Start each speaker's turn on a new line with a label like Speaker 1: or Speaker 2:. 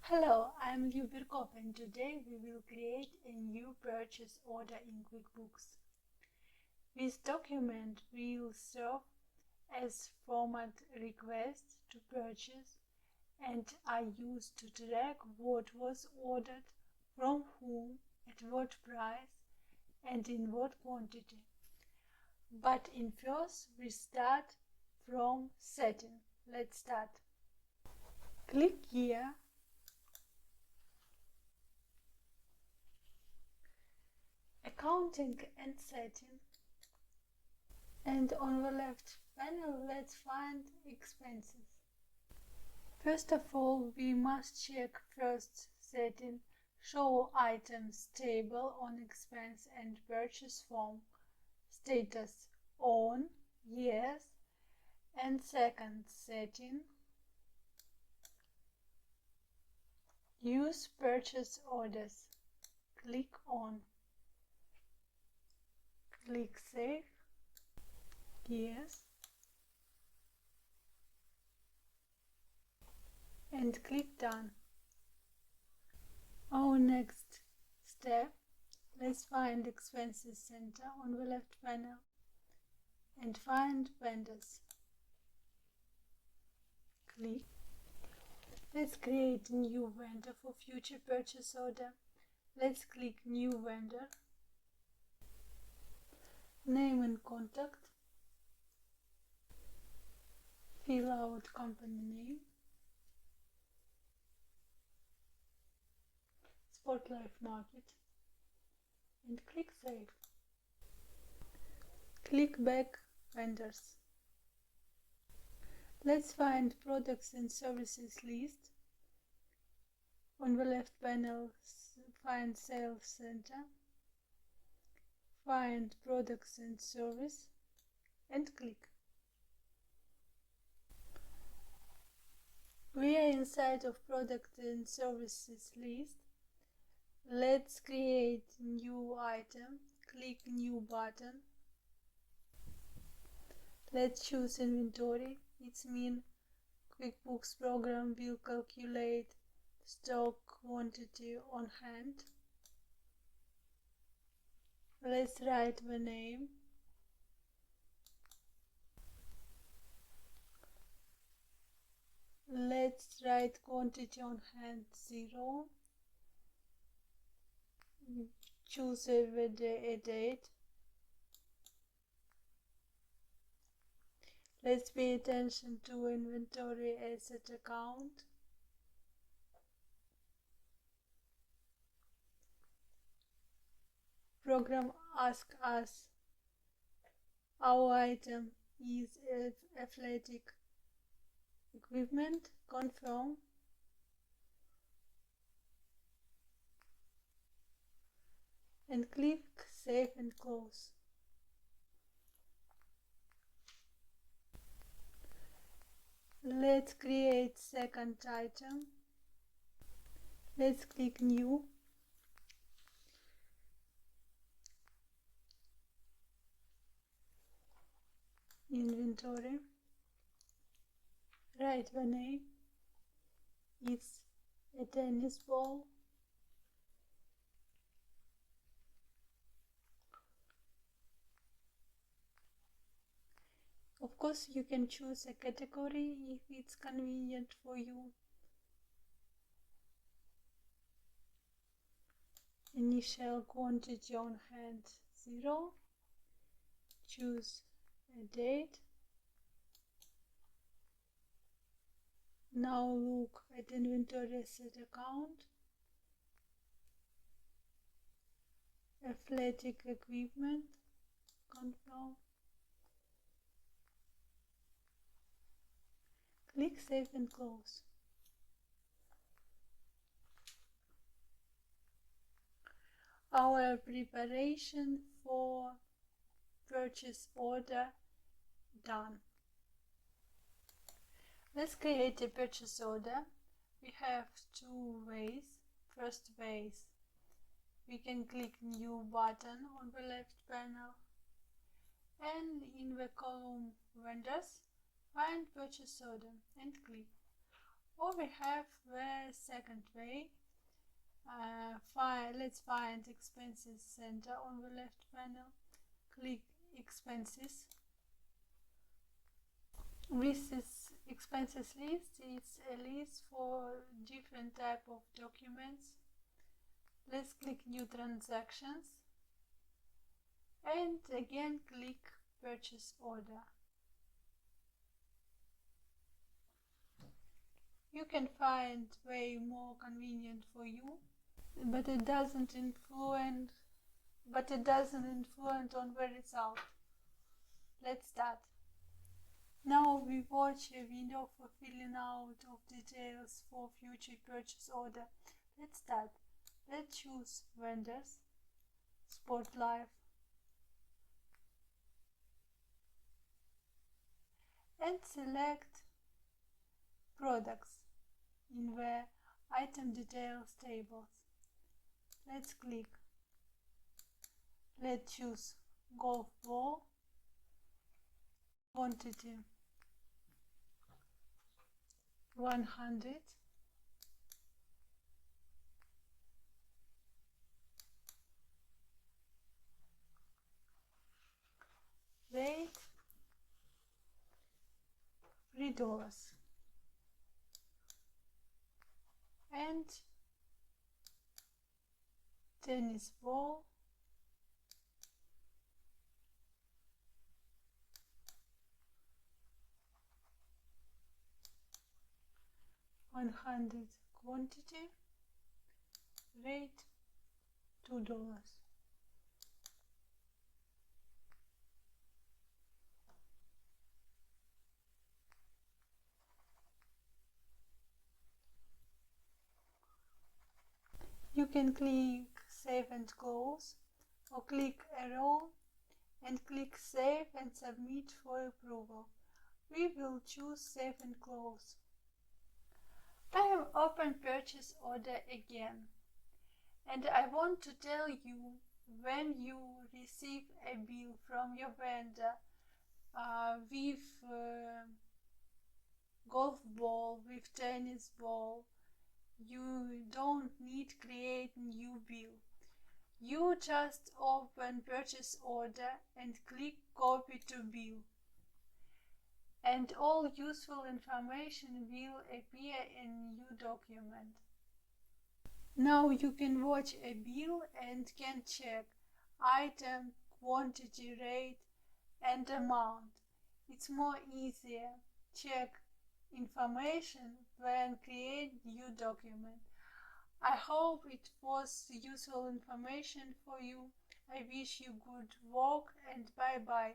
Speaker 1: Hello, I'm Liberkop and today we will create a new purchase order in Quickbooks. This document will serve as format request to purchase and are used to track what was ordered, from whom, at what price and in what quantity. But in first we start from setting. Let's start. Click here. Accounting and setting, and on the left panel let's find expenses. First of all, we must check first setting show items table on expense and purchase form status on, yes, and second setting use purchase orders. Click on. Click Save, yes, and click Done. Our next step, let's find Expenses Center on the left panel and find Vendors. Click. Let's create a new vendor for future purchase order. Let's click New Vendor. Name and contact. Fill out company name. Spotlight Market. And click Save. Click Back Vendors. Let's find Products and Services list. On the left panel, find Sales Center. Find Products and Service and click. We are inside of Product and Services list. Let's create new item. Click New button. Let's choose Inventory. It means QuickBooks program will calculate stock quantity on hand. Let's write the name. Let's write quantity on hand 0. Choose a date. Let's pay attention to inventory asset account. Program asks us our item is athletic equipment. Confirm. And click Save and Close. Let's create second item. Let's click New. Inventory. Write the name. It's a tennis ball. Of course, you can choose a category if it's convenient for you. Initial quantity on hand 0. Choose a date. Now look at inventory asset account. Athletic equipment. Confirm. Click Save and Close. Our preparation for purchase order done. Let's create a purchase order. We have two ways. First way, we can click New button on the left panel and in the column Vendors, find Purchase Order and click. Or we have the second way. Let's find Expenses Center on the left panel. Click Expenses. This is expenses list. It's a list for different type of documents. Let's click New Transactions and again click Purchase Order. You can find way more convenient for you, but it doesn't influence on the result. Let's start. Now we watch a video for filling out of details for future purchase order. Let's start. Let's choose Vendors, Sport Life, and select Products in the Item Details tables. Let's click. Let's choose Golf Ball, quantity 100, weight $3, and tennis ball $100 quantity, weight $2. You can click Save and Close, or click Arrow and click Save and Submit for approval. We will choose Save and Close. I have opened Purchase Order again, and I want to tell you when you receive a bill from your vendor with golf ball, with tennis ball, you don't need to create new bill. You just open Purchase Order and click Copy to Bill, and all useful information will appear in new document. Now you can watch a bill and can check item, quantity, rate, and amount. It's more easier. Check information when create new document. I hope it was useful information for you. I wish you good work and bye bye.